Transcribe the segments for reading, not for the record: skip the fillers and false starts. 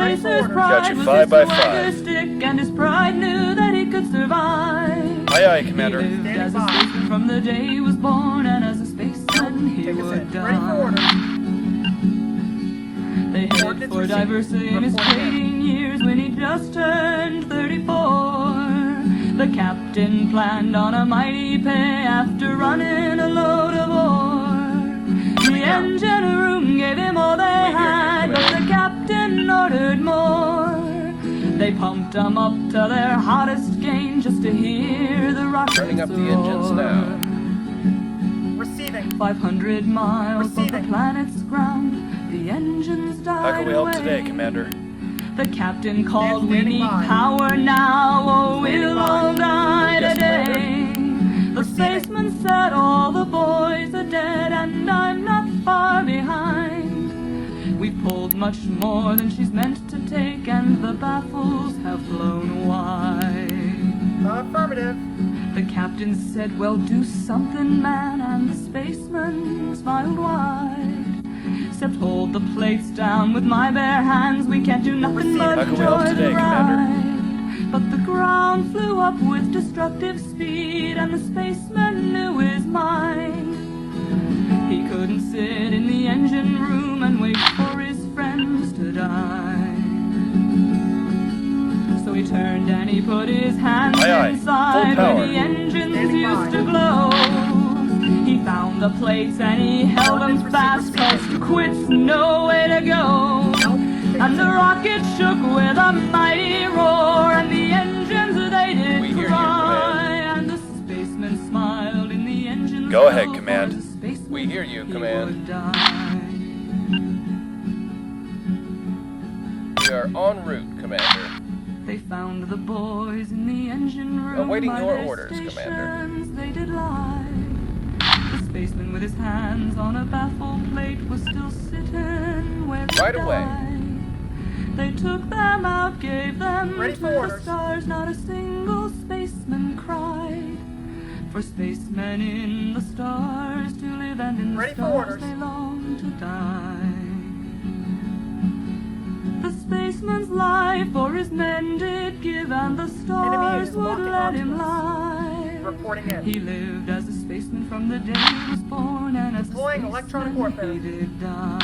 spacer's Got pride you was 5 his by swagger 5. stick, and his pride knew that he could survive. Aye, aye, Commander. He lived as a spaceman from the day he was born, and as a spaceman he would die. Ready for order. They headed for diversity in his trading years when he just turned 34. The captain planned on a mighty pay after running a load of ore. The engine room gave him all they had, but the captain ordered more. They pumped them up to their hottest gain just to hear the rockets roar. Turning up the engines now. Receiving. 500 miles from the planet's ground, the engines died How can we help away. today, Commander? The captain called, we need power now, or we'll all die today. The spaceman said, all the boys are dead, and I'm not far behind. We've pulled much more than she's meant to take, and the baffles have flown wide. Affirmative. The captain said, well, do something, man, and the spaceman smiled wide. Except hold the plates down with my bare hands, we can't do nothing but How can we help enjoy today, the Commander? ride. But the ground flew up with destructive speed, and the spaceman knew his mind. He couldn't sit in the engine room and wait for his friends to die. So he turned and he put his hands Aye, aye. inside Full where power. the engines used to glow. He found the plates and he held them fast, 'cause to quit's no way to go. And the rocket shook with a mighty roar, and the engines they did We hear you, cry. And the spaceman smiled in the engine. Go ahead, Command. We hear you, Command. We are en route, Commander. They found the boys in the engine room. Awaiting by your their orders, Commander. stations They did lie. The spaceman with his hands on a baffle plate was still sitting where he Right away. died. They took them out, gave them Ready to for the orders. stars. Not a single spaceman cried. For spacemen in the stars to live, and in the Ready for stars orders. they long to die. The spaceman's life for his men did give, and the stars is would walking let onto him us. lie. Reporting in. He lived as a spaceman from the day he was born, and as a Deploying electronic spaceman warfare. he did die.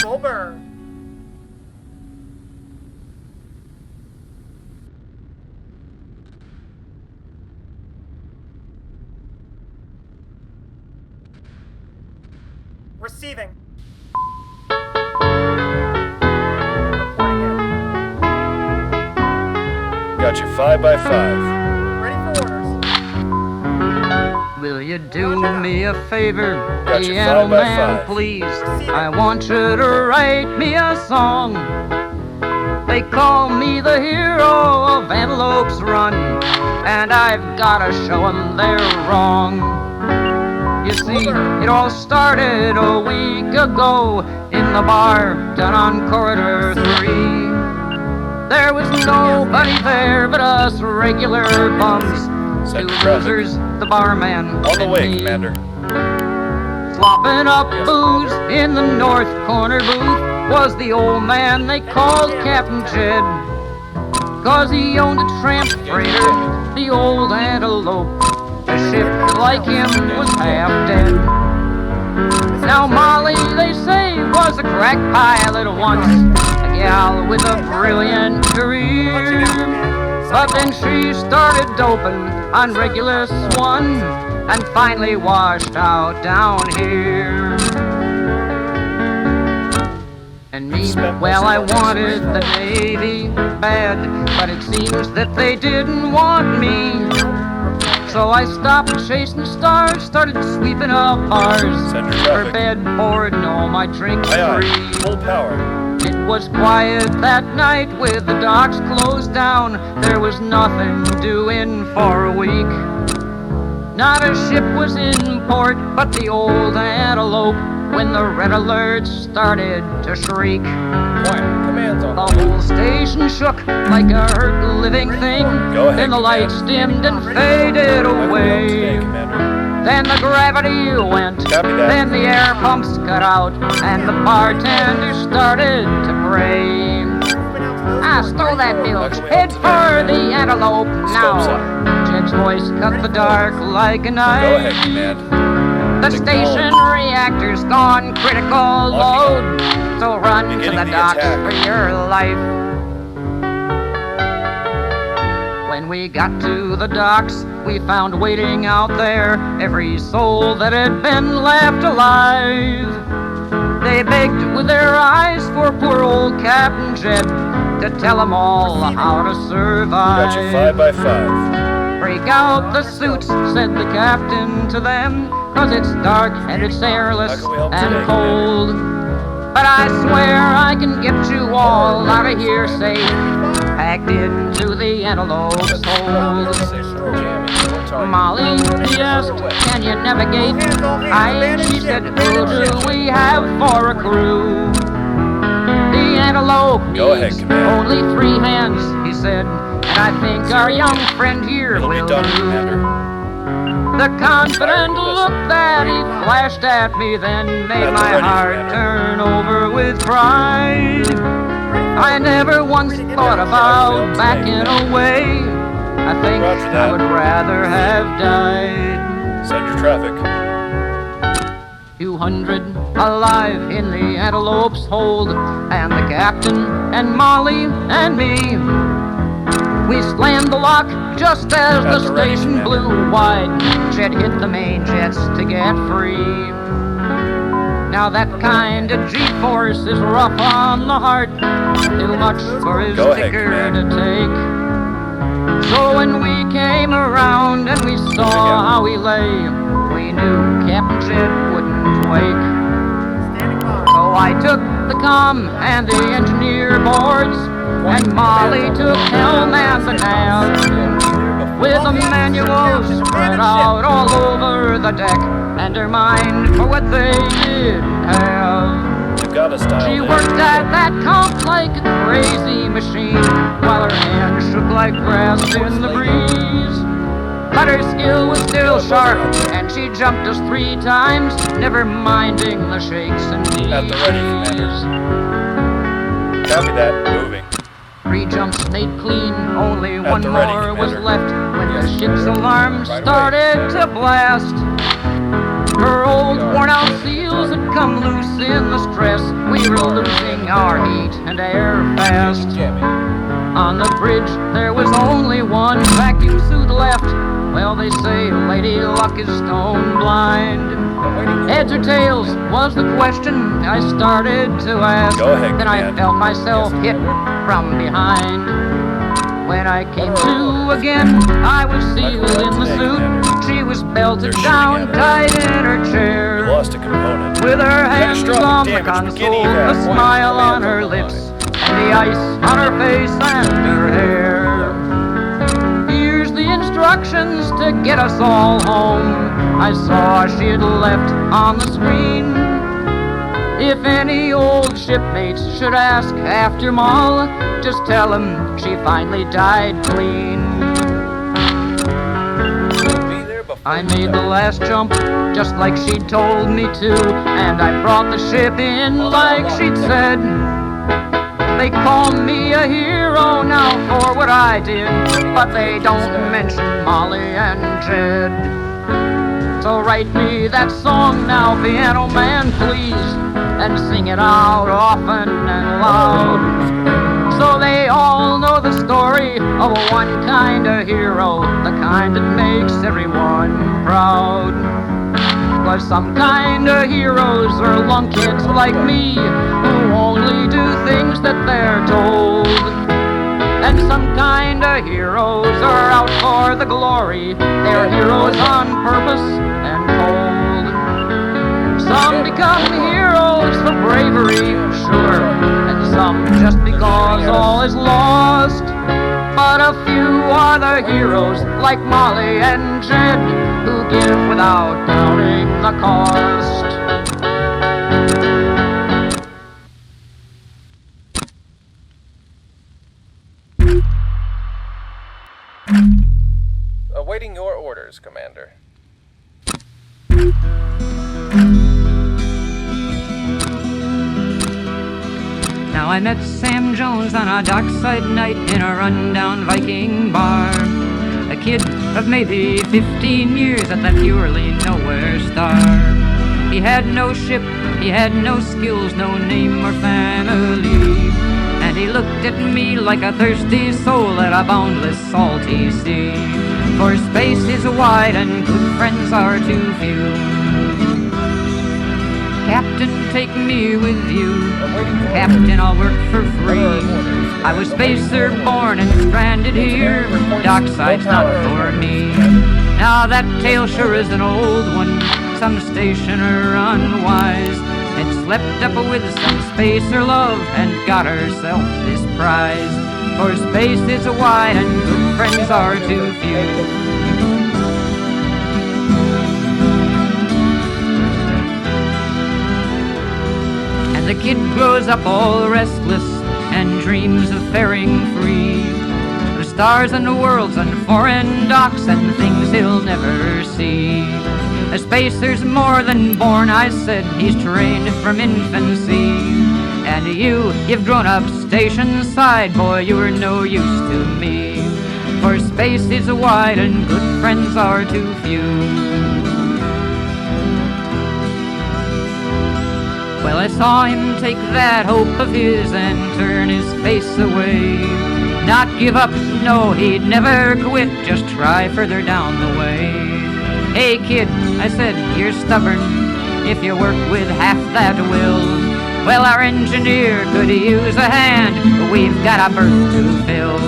Full burn. Receiving. Reporting in. Got you 5 by 5. Ready for orders. Will you do me a favor, Got you piano 5 by man, 5. please? I want you to write me a song. They call me the hero of Antelope's Run, and I've gotta show 'em they're wrong. You see, it all started a week ago in the bar down on Corridor 3. There was nobody there but us regular bums. Set Two the traffic. losers, the barman, On the and way, me. Commander. Slopping up booze in the north corner booth was the old man they called Captain Jed. 'Cause he owned a tramp freighter, the old Antelope. A ship like him was half dead. Now Molly, they say, was a crack pilot once, a gal with a brilliant career. But then she started doping on Regulus One and finally washed out down here. And me, well, I wanted the Navy bad, but it seems that they didn't want me. So I stopped chasing stars, started sweeping up bars. Send your For traffic. bed, board, and all my drinks Aye, aye. free. Full power. It was quiet that night with the docks closed down. There was nothing doing for a week. Not a ship was in port but the old Antelope when the red alert started to shriek. Quiet, Command's on The the whole station shook like a hurt living thing. Go ahead, Then the lights dimmed and faded I can help away. today, Commander. Then the gravity went. Copy that. Then the air pumps cut out, and the bartender started to pray. Ah, stow that bilge. Head for the antelope now. Jed's voice cut the dark like a Go knife. ahead, Command. The station reactor's gone critical load, so run to Beginning the the docks attack. for your life. When we got to the docks, we found waiting out there every soul that had been left alive. They begged with their eyes for poor old Captain Jed to tell them all how to survive. Got you 5 by 5. Break out the suits, said the captain to them, 'cause it's dark and it's airless How can we help and today, cold. But I swear I can get you all out of here safe, packed into the antelope's hold. Molly, he asked, can you navigate? She said, who do we have for a crew? The antelope Go ahead, needs Commander. only 3 hands, he said, and I think our young friend here It'll be will done, do. Commander. The confident look that he flashed at me then made At the my ready, heart Commander. turn over with pride. I never once thought about backing away. I think Roger I that. would rather have died. Send your traffic. 200 alive in the antelope's hold, and the captain and Molly and me. We slammed the lock just as At the the ready, station Commander. blew wide. Jed hit the main jets to get free. Now that kind of G-force is rough on the heart, too much for his Go ahead, ticker Commander. to take. So when we came around and we saw how he lay, we knew Captain Jed wouldn't wake. So I took the comm and the engineer boards, and Molly took helm and the nav, with the manuals spread out all over the deck, and her mind for what they didn't have. You've got a style. She man. worked at that comp like a crazy machine, while her hands shook like grass in the breeze. But her skill was still sharp, and she jumped us 3 times, never minding the shakes and knees. At the ready, Commander. Copy that. Moving. 3 jumps made clean, only one the ready, more was Commander. left when the ship's alarm Right away. started to blast. Her old worn-out seals had come loose in the stress. We were losing our heat and air fast. Jammy. On the bridge, there was only one vacuum suit left. Well, they say Lady Luck is stone blind. Heads or tails was the question I started to ask. Go ahead, Then I Command. felt myself hit from behind. When I came to again, I was sealed in the suit. She was belted They're down shooting at tight in her We chair. lost a component. With her hands Catastrophic on the damage, begin console, evac. a smile on her lips, and the ice on her face and her hair. Here's the instructions to get us all home. I saw she had left on the screen. If any old shipmates should ask after Moll, just tell them she finally died clean. Be there before I made the last jump just like she told me to, and I brought the ship in like she'd said. They call me a hero now for what I did, but they don't mention Molly and Jed. So write me that song now, piano man, please, and sing it out often and loud, so they all know the story of one kind of hero, the kind that makes everyone proud. 'Cause some kind of heroes are lunkheads like me, who only do things that they're told. And some kind of heroes are out for the glory, they're heroes on purpose and cold. Some become heroes for bravery, sure, and some just because all is lost. But a few are the heroes like Molly and Jed, who give without counting the cost. Awaiting your orders, Commander. Now I met Sam Jones on a dockside night in a rundown Viking bar. A kid of maybe 15 years at that purely nowhere star. He had no ship, he had no skills, no name or family. And he looked at me like a thirsty soul at a boundless salty sea. For space is wide and good friends are too few. Captain, take me with you. Captain, I'll work for free. I was spacer born and stranded here. Dockside's not for me. Now that tale sure is an old one. Some stationer unwise had slept up with some spacer love and got herself this prize. For space is wide and good friends are too few. The kid grows up all restless and dreams of faring free, of stars and worlds and foreign docks and things he'll never see. A spacer's more than born, I said, he's trained from infancy. And you've grown up station side, boy, you're no use to me. For space is wide and good friends are too few. Well, I saw him take that hope of his and turn his face away. Not give up, no, he'd never quit, just try further down the way. Hey kid, I said, you're stubborn if you work with half that will. Well, our engineer could use a hand, but we've got a berth to fill.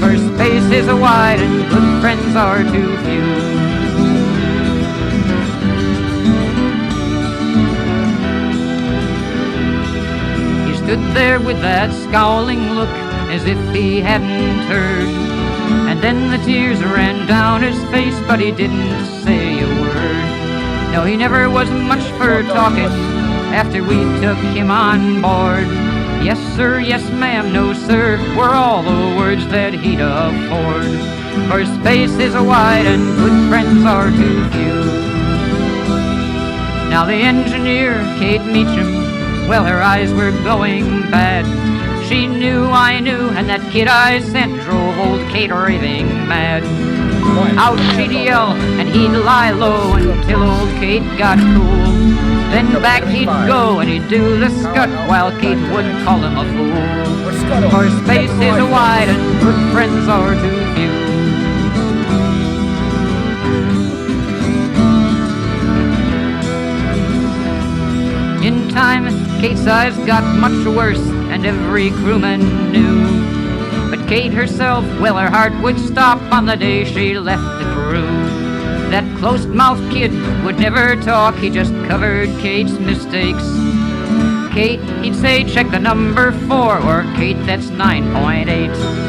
For space is wide and good friends are too few. Stood there with that scowling look as if he hadn't heard. And then the tears ran down his face, but he didn't say a word. No, he never was much for talking after we took him on board. Yes sir, yes ma'am, no sir, were all the words that he'd afford. For space is wide and good friends are too few. Now the engineer, Kate Meacham, well, her eyes were going bad. She knew I knew, and that kid I sent drove old Kate raving mad. Out she'd yell, and he'd lie low until old Kate got cool. Then back he'd go, and he'd do the scut, while Kate would call him a fool. For space is wide, and good friends are too few. In time, Kate's eyes got much worse, and every crewman knew. But Kate herself, well, her heart would stop on the day she left the crew. That close-mouthed kid would never talk, he just covered Kate's mistakes. Kate, he'd say, check the number 4, or Kate, that's 9.8.